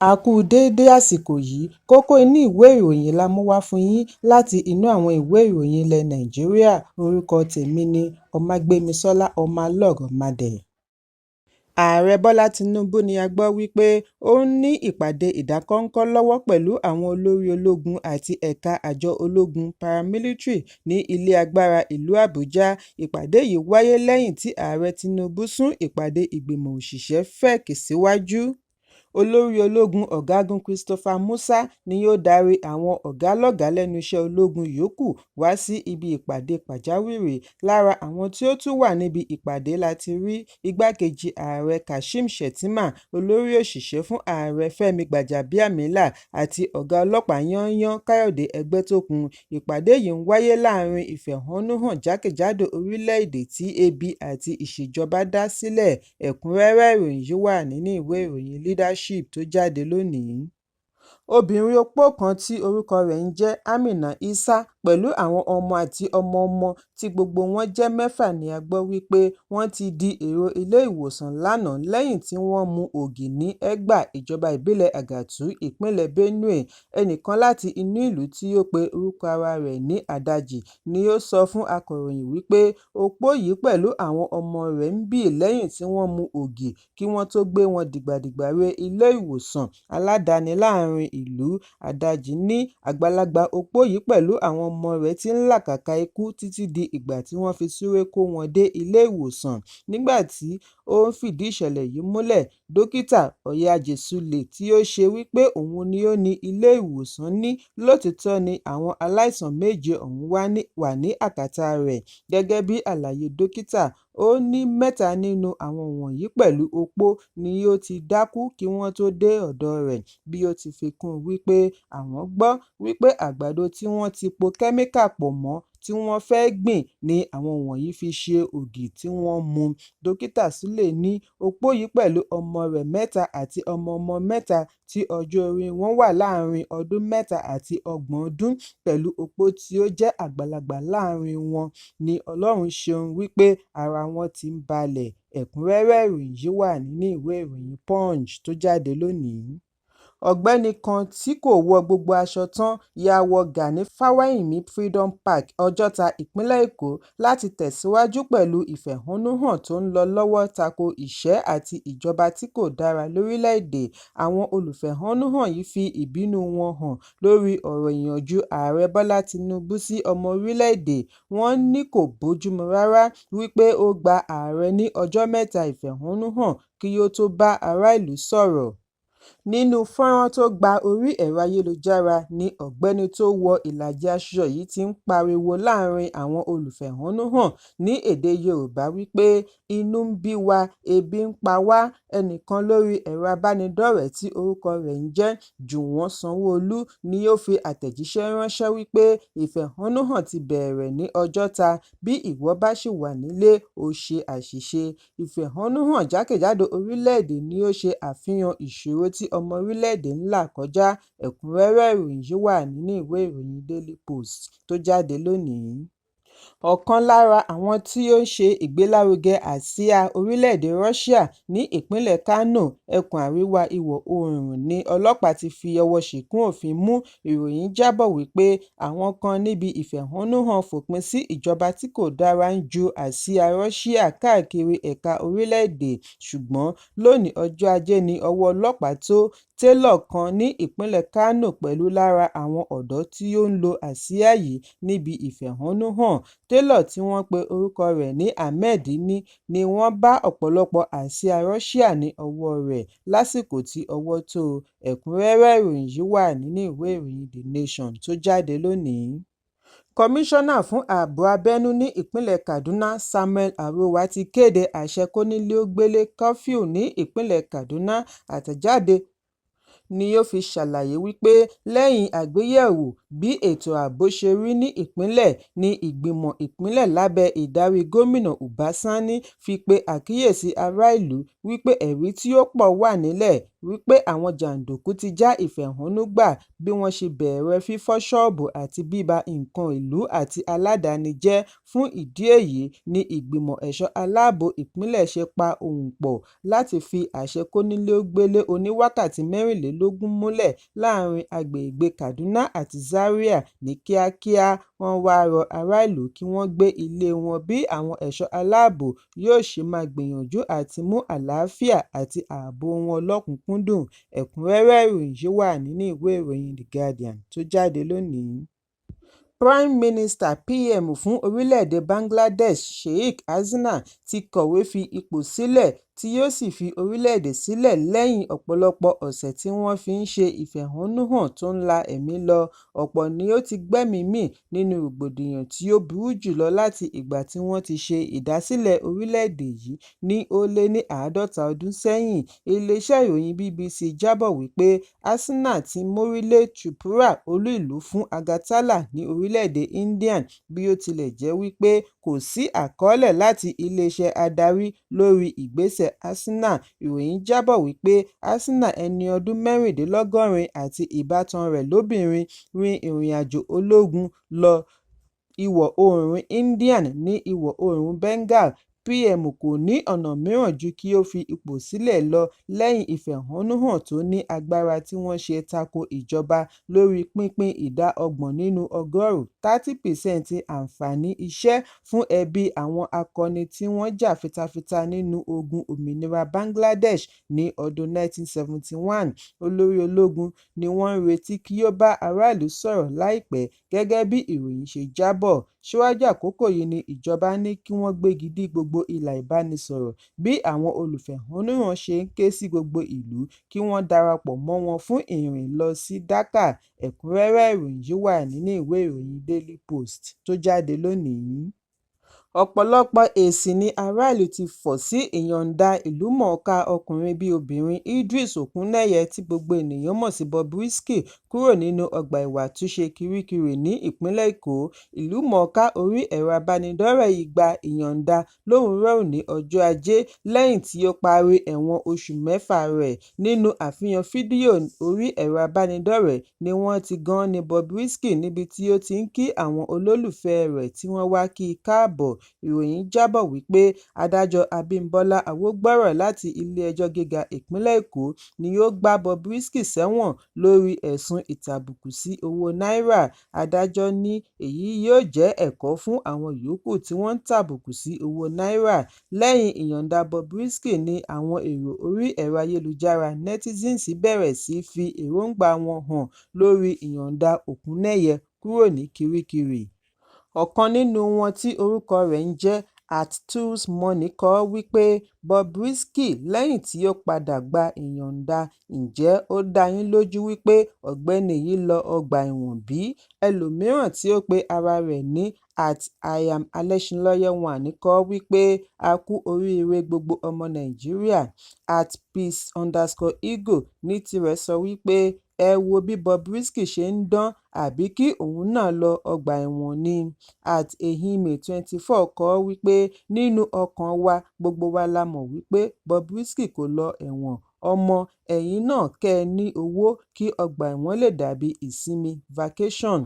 A kú déédé àsìkò yìí, kókó inú ìwé ìròyìn la mú wá fún yín láti inú àwọn ìwé ìròyìn ilẹ̀ Nàìjíríà. Orúkọ tèmi ni Ọmágbémisọ́lá Ọmọlọ́rọ̀mádẹ. Ààrẹ Bọ́lá Tinubu ni a gbọ́ wípé ó ń ní ìpàdé ìdákọ́ńkọ́ lọ́wọ́ pẹ̀lú àwọn olórí ológun àti ẹ̀ka àjọ ológun paramilitary ní ilé agbára ìlú Àbújá. Ìpàdé yìí wáyé lẹ́yìn tí Ààrẹ Tinubu sún ìpàdé ìgbìmọ̀ òṣìṣẹ́ FEC síwájú. Olórí ológun Ọ̀gágun Christopher Musa ni yóò darí àwọn ọ̀gá-lọ́gàá lẹ́nu iṣẹ́ ológun yòókù wá sí ibi ìpàdé pàjáwìrì. Lára àwọn tí ó tún wà níbi ìpàdé láti rí igbákejì ààrẹ Kashim Shettima, olórí òṣìṣẹ́ fún ààrẹ Fẹ́mi Gbàjàbíàmílà àti ọ̀gá ọlọ́pàá yányán Káyọ̀dé Ẹgbẹ́tókun. Ìpàdé yìí ń wáyé láàrin ìfẹ̀hónúhàn jákèjádò orílẹ̀-èdè tí ebi àti ìṣèjọba dá sílẹ̀. Ẹ̀kúnrẹ́rẹ́ ìròyìn yìí wà nínú ìwé ìròyìn Leadership tó jáde lónìí. Obìnrin opó kan tí orúkọ rẹ̀ ń jẹ́ Amina Isa pẹ̀lú àwọn ọmọ àti ọmọ-ọmọ tí gbogbo wọn jẹ́ 6 ni a gbọ́ wípé wọ́n ti di èrò ilé ìwòsàn lánàá lẹ́yìn tí wọ́n mu ògì ní Ẹ̀gbá, ìjọba ìbílẹ̀ Àgàtú, ìpínlẹ̀ Benue. Ẹnìkan láti inú ìlú tí ó pe orúkọ ara rẹ̀ ní Àdájì ni ó sọ fún akọ̀ròyìn wípé opó yìí pẹ̀lú àwọn ọmọ rẹ̀ ń bì lẹ́yìn tí wọ́n mu ògì kí wọ́n tó gbé wọn dìgbàdìgbà re ilé ìwòsàn aládàáni láàrin ìlú. Àdájì ní àgbàlagbà opó yìí pẹ̀lú àwọn ọmọ rẹ̀ ti ń làkàkà ikú títí di ìgbà tí wọ́n fi súré kó wọn dé ilé ìwòsàn. Nígbà tí ó ń fìdí ìṣẹ̀lẹ̀ yìí múlẹ̀, dókítà Ọ̀yájẹ̀sùlè tí ó ṣe wípé òun ni ó ní ilé ìwòsàn ní lótìítọ́ ni àwọn aláìsàn 7 ọ̀hún wà ní àkàtà rẹ̀. Gẹ́gẹ́ bí àlàyé dókítà, ó ní 3 nínú àwọn wọ̀nyí pẹ̀lú opó ni ó ti dákú kí wọ́n tó dé ọ̀dọ̀ rẹ̀. Bí ó ti fi kún un wípé àwọn gbọ́ wípé àgbàdo tí wọ́n ti po kẹ́míkà pọ̀ mọ́ tí wọ́n fẹ́ gbìn ni àwọn wọ̀nyí fi ṣe ògì tí wọ́n mu. Dókítà Sule ní opó yìí pẹ̀lú ọmọ rẹ̀ 3 àti ọmọ-ọmọ 3 tí ọjọ́ orí wọn wà láàrin ọdún 3 àti 30 ọdún pẹ̀lú opó tí ó jẹ́ àgbàlagbà láàrin wọn ni Ọlọ́run ṣeun wípé ara wọn ti ń balẹ̀. Ẹ̀kúnrẹ́rẹ́ ìròyìn yìí wà nínú ìwé ìròyìn Punch tó jáde lónìí. Ọ̀gbẹ́ni kan tí kò wọ gbogbo aṣọ tán ya wọ Gani Fáwẹ́hìnmí Freedom Park, Ọjọ́ta, ìpínlẹ̀ Èkó láti tẹ̀síwájú pẹ̀lú ìfẹ̀hónúhàn tó ń lọ lọ́wọ́ tako ìṣẹ́ àti ìjọba tí kò dára lórílẹ̀-èdè. Àwọn olùfẹ̀hónúhàn yìí fi ìbínú wọn hàn lórí ọ̀rọ̀ ìyànjú Ààrẹ Bọ́lá Tinubu sí ọmọ orílẹ̀-èdè. Wọ́n ní kò bójúmu rárá wípé ó gba ààrẹ ní ọjọ́ 7 ìfẹ̀hónúhàn kí ó tó bá ará ìlú sọ̀rọ̀. Nínú fọ́nrán tó gba orí ẹ̀rọ ayélujára ni ọ̀gbẹ́ni tó wọ ìlàjì aṣọ yìí ti ń pariwo láàrin àwọn olùfẹ̀hónúhàn ní èdè Yorùbá wípé inú ń bí wa, ebi ń pa wá. Ẹnìkan lórí ẹ̀rọ abánidọ́rẹ̀ẹ́ tí orúkọ rẹ̀ ń jẹ́ Jùwọ́n Sanwó-Olú ni ó fi àtẹ̀jíṣẹ́ ránṣẹ́ wípé ìfẹ̀hónúhàn ti bẹ̀rẹ̀ ní Ọjọ́ta, bí ìwọ bá ṣì wà nílé ó ṣe àṣìṣe. Ìfẹ̀hónúhàn jákèjádò orílẹ̀-èdè ni ó ṣe àfihàn ìṣòro tí ọmọ orílẹ̀-èdè ń là kọjá. Ẹ̀kúnrẹ́rẹ́ ìròyìn yìí wà nínú ìwé ìròyìn Daily Post tó jáde lónìí. Ọ̀kan lára àwọn tí ó ń ṣe ìgbélárugẹ àsíá orílẹ̀-èdè Russia ní ìpínlẹ̀ Kano, ẹkùn àríwá ìwọ̀ oòrùn ni ọlọ́pàá ti fi ọwọ́ ṣìkún òfin mú. Ìròyìn jábọ̀ wípé àwọn kan níbi ìfẹ̀hónúhàn fòpin sí ìjọba tí kò dára ń ju àsíá Russia káàkiri ẹ̀ka orílẹ̀-èdè. Ṣùgbọ́n lónìí ọjọ́ Ajé ni ọwọ́ ọlọ́pàá tó télọ̀ kan ní ìpínlẹ̀ Kano pẹ̀lú lára àwọn ọ̀dọ́ tí ó ń lo àsíá yìí níbi ìfẹ̀hónúhàn. Télọ̀ tí wọ́n pe orúkọ rẹ̀ ní Ahmed ni wọ́n bá ọ̀pọ̀lọpọ̀ àsíá Russia ní ọwọ́ rẹ̀ lásìkò tí ọwọ́ tó o. Ẹ̀kúnrẹ́rẹ́ ìròyìn yìí wà nínú ìwé ìròyìn The Nation tó jáde lónìí. Kọmíṣánná fún ààbò abẹ́nú ní ìpínlẹ̀ Kaduna Samuel Arọwà ti kéde àṣẹ kónílé-ó-gbélé curfew ní ìpínlẹ̀ Kaduna. Àtẹ̀jáde ni ó fi ṣàlàyé wípé lẹ́yìn àgbéyẹ̀wò bí ètò ààbò ṣe rí ní ìpínlẹ̀ ní ìgbìmọ̀ ìpínlẹ̀ lábẹ́ ìdarí gómìnà Uba Sani fi pe àkíyèsí ará ìlú wípé ẹ̀rí tí ó pọ̀ wà nílẹ̀ wípé àwọn jàǹdùkú ti já ìfẹ̀hónú gbà bí wọ́n ṣe bẹ̀rẹ̀ fífọ́ ṣọ́ọ̀bù àti bíba nǹkan ìlú àti aládàáni jẹ́. Fún ìdí èyí ni ìgbìmọ̀ ẹ̀ṣọ́ aláàbò ìpínlẹ̀ ṣe pa ohùn pọ̀ láti fi àṣẹ kónílé-ó-gbélé oníwákàtí 24 múlẹ̀ láàrin agbègbè Kaduna àti Zaria ní kíákíá. Wọ́n wá rọ ará ìlú kí wọ́n gbé ilé wọn bí àwọn ẹ̀ṣọ́ aláàbò yóò ṣe máa gbìyànjú àti mú àlàáfíà àti ààbò wọn lọ́kùnkúndùn. Ẹ̀kúnrẹ́rẹ́ ìròyìn yìí wà nínú ìwé ìròyìn The Guardian tó jáde lónìí. Prime Minister (PM) fún orílẹ̀-èdè Bangladesh Sheikh Hasina ti kọ̀wé fi ipò sílẹ̀ tí yóò sì fi orílẹ̀-èdè sílẹ̀ lẹ́yìn ọ̀pọ̀lọpọ̀ ọ̀sẹ̀ tí wọ́n fi ń ṣe ìfẹ̀hónúhàn tó ń la ẹ̀mí lọ. Ọ̀pọ̀ ni ó ti gbẹ́mìí mì nínú rògbòdìyàn tí ó burú jùlọ láti ìgbà tí wọ́n ti ṣe ìdásílẹ̀ orílẹ̀-èdè yìí ní ó lé ní 50 ọdún sẹ́yìn. Iléeṣẹ́ ìròyìn BBC jábọ̀ wípé Hasina ti mórí lé Tripura, olú ìlú fún Agartala ní orílẹ̀-èdè India, bí ó tilẹ̀ jẹ́ wípé kò sí àkọọ́lẹ̀ láti iléeṣẹ́ adarí lórí ìgbésẹ̀ Hasina. Ìròyìn jábọ̀ wípé Hasina, ẹni ọdún 76 àti ìbátan rẹ̀ lóbìnrin rin ìrìnàjò ológun lọ ìwọ̀-oòrùn India ní ìwọ̀-oòrùn Bengal. PM kò ní ọ̀nà mìíràn ju kí ó fi ipò sílẹ̀ lọ lẹ́yìn ìfẹ̀hónúhàn tó ní agbára tí wọ́n ṣe tako ìjọba lórí pínpín ìdá 30 nínú 30% àǹfààní iṣẹ́ fún ẹbí àwọn akọni tí wọ́n jà fitafita nínú ogun òmìnira Bangladesh ní ọdún 1971. Olórí ológun ni wọ́n ń retí kí ó bá aráàlú sọ̀rọ̀ láìpẹ́, gẹ́gẹ́ bí ìròyìn ṣe jábọ̀. Síwájú àkókò yìí ni ìjọba ní kí wọ́n gbégi dí gbogbo ìlà ìbánisọ̀rọ̀ bí àwọn olùfẹ̀hónúhàn ṣe ń ké sí gbogbo ìlú kí wọ́n darapọ̀ mọ́ wọn fún ìrìn lọ sí Dhaka. Ẹ̀kúnrẹ́rẹ́ ìròyìn yìí wà nínú ìwé ìròyìn Daily Post tó jáde lónìí. Ọ̀pọ̀lọpọ̀ èsì ni aráàlú ti fọ̀ sí ìyọ̀ǹda ìlúmọ̀ọ́ká ọkùnrin bíi obìnrin Idris Okuneye tí gbogbo ènìyàn mọ̀ sí Bobrisky kúrò nínú ọgbà ìwàtúnṣe Kirikiri ní ìpínlẹ̀ Èkó. Ìlúmọ̀ọ́ká orí ẹ̀rọ abánidọ́rẹ̀ẹ́ yìí gba ìyọ̀ǹda lówùúrọ̀ òní ọjọ́ Ajé lẹ́yìn tí ó parí ẹ̀wọ̀n oṣù 6 rẹ̀. Nínú àfihàn fídíò orí ẹ̀rọ abánidọ́rẹ̀ẹ́ ni wọ́n ti gan ní Bobrisky níbi tí ó ti ń kí àwọn olólùfẹ́ rẹ̀ tí wọ́n wá kí i káàbọ̀. Ìròyìn jábọ̀ wípé adájọ́ Abímbọ́lá Awógbọ́rọ̀ láti Ilé-ẹjọ́ Gíga ìpínlẹ̀ Èkó ni ó gbá Bobrisky sẹ́wọ̀n lórí ẹ̀sùn ìtàbùkù sí owó náírà. Adájọ́ ní èyí yóò jẹ́ ẹ̀kọ́ fún àwọn yòókù tí wọ́n ń tàbùkù sí owó náírà. Lẹ́yìn ìyọ̀ǹda Bobrisky ni àwọn èrò orí ẹ̀rọ ayélujára netizens bẹ̀rẹ̀ sí fi èròǹgbà wọn hàn lórí ìyọ̀ǹda Okuneye kúrò ní Kirikiri. Ọ̀kan nínú wọn tí orúkọ rẹ̀ ń jẹ́ @toolsmoney kọ wípé Bobrisky lẹ́yìn tí ó padà gba ìyọ̀ǹda, ǹjẹ́ ó dá yín lójú wípé ọ̀gbẹ́ni yìí lọ ọgbà ẹ̀wọ̀n bí? Ẹlòmíràn tí ó pe ara rẹ̀ ní @IamAlẹ́ṣinlọ́yẹ̀1 kọ wípé a kú oríire gbogbo ọmọ Nàìjíríà. @peace_eagle ní tirẹ̀ sọ wípé ẹ wo bí Bobrisky ṣe ń dán, àbí kí òun náà lọ ọgbà ẹ̀wọ̀n ni. @ehime24 kọ wípé nínú ọkàn wa gbogbo wa la mọ̀ wípé Bobrisky kò lọ ẹ̀wọ̀n. Ọmọ ẹ̀yin náà kẹ́ ẹ ní owó kí ọgbà ẹ̀wọ̀n lè dàbí ìsinmi vacation.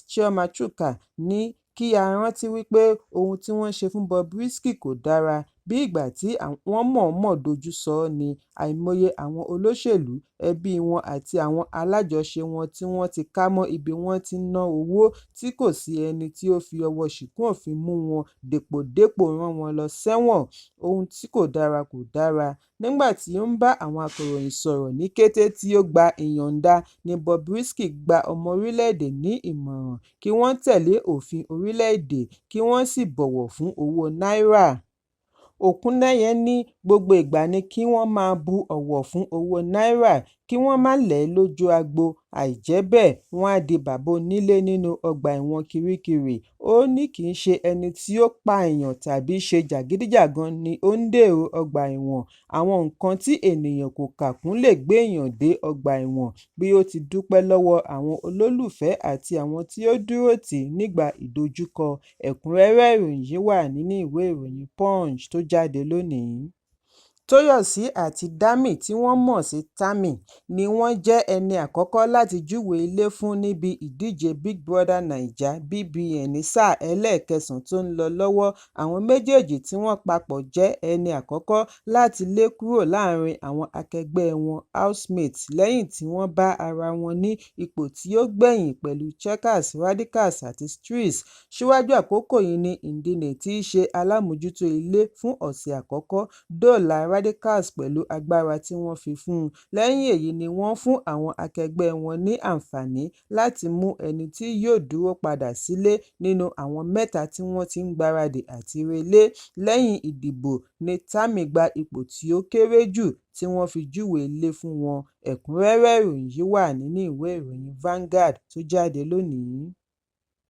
@chioma-chuka ní kí a rántí wípé ohun tí wọ́n ṣe fún Bobrisky kò dára, bí ìgbà tí wọ́n mọ̀ọ́mọ̀ dojú sọ ọ́ ni. Àìmọye àwọn olóṣèlú, ẹbí wọn àti àwọn alájọṣe wọn tí wọ́n ti ká mọ́ ibi wọ́n ti ń ná owó tí kò sí ẹni tí ó fi ọwọ́ ṣìkún òfin mú wọn dépòdépò rán wọn lọ sẹ́wọ̀n. Ohun tí kò dára kò dára. Nígbà tí ó ń bá àwọn akọ̀ròyìn sọ̀rọ̀ ní kété tí ó gba ìyọ̀ǹda ni Bobrisky gba ọmọ orílẹ̀-èdè ní ìmọ̀ràn kí wọ́n tẹ̀lé òfin orílẹ̀-èdè kí wọ́n sì bọ̀wọ̀ fún owó náírà. Okuneye ní gbogbo ìgbà ni kí wọ́n máa bu ọ̀wọ̀ fún owó náírà, kí wọ́n má lẹ̀ ẹ́ lójú agbo, àìjẹ́ bẹ́ẹ̀ wọ́n á di bàbá onílé nínú ọgbà ẹ̀wọ̀n Kirikiri. ó ní kì í ṣe ẹni tí ó pààyàn tàbí ṣe jàgídíjàgan ni ó ń dèrò ọgbà ẹ̀wọ̀n. Àwọn nǹkan tí ènìyàn kò kà kún lè gbéèyàn dé ọgbà ẹ̀wọ̀n, bí ó ti dúpẹ́ lọ́wọ́ àwọn olólùfẹ́ àti àwọn tí ó dúró tì í nígbà ìdojúkọ. Ẹ̀kúnrẹ́rẹ́ ìròyìn yìí wà nínú ìwé ìròyìn Punch tó jáde lónìí. Tóyọ̀sí àti Dámì tí wọ́n mọ̀ sí Támì ni wọ́n jẹ́ ẹni àkọ́kọ́ láti júwe ilé fún níbi ìdíje Big Brother Naija (BBN) ní sáà ẹlẹ́ẹ̀kẹsàn-án tó ń lọ lọ́wọ́. Àwọn méjèèjì tí wọ́n papọ̀ jẹ́ ẹni àkọ́kọ́ láti lé kúrò láàrin àwọn akẹgbẹ́ wọn housemates lẹ́yìn tí wọ́n bá ara wọn ní ipò tí ó gbẹ̀yìn pẹ̀lú Checkers, Radicals àti Streeze. Síwájú àkókò yìí ni Ndine tí í ṣe alámòjútó ilé fún ọ̀sẹ̀ àkọ́kọ́ dóòlà Radicals pẹ̀lú agbára tí wọ́n fi fún un. Lẹ́yìn èyí ni wọ́n fún àwọn akẹgbẹ́ wọn ní àǹfààní láti mú ẹni tí yóò dúró padà sílé nínú àwọn mẹ́ta tí wọ́n ti ń gbáradì àti relé. Lẹ́yìn ìdìbò ni Támì gba ipò tí ó kéré jù tí wọ́n fi júwe ilé fún wọn. Ẹ̀kúnrẹ́rẹ́ ìròyìn yìí wà nínú ìwé ìròyìn Vanguard tó jáde lónìí.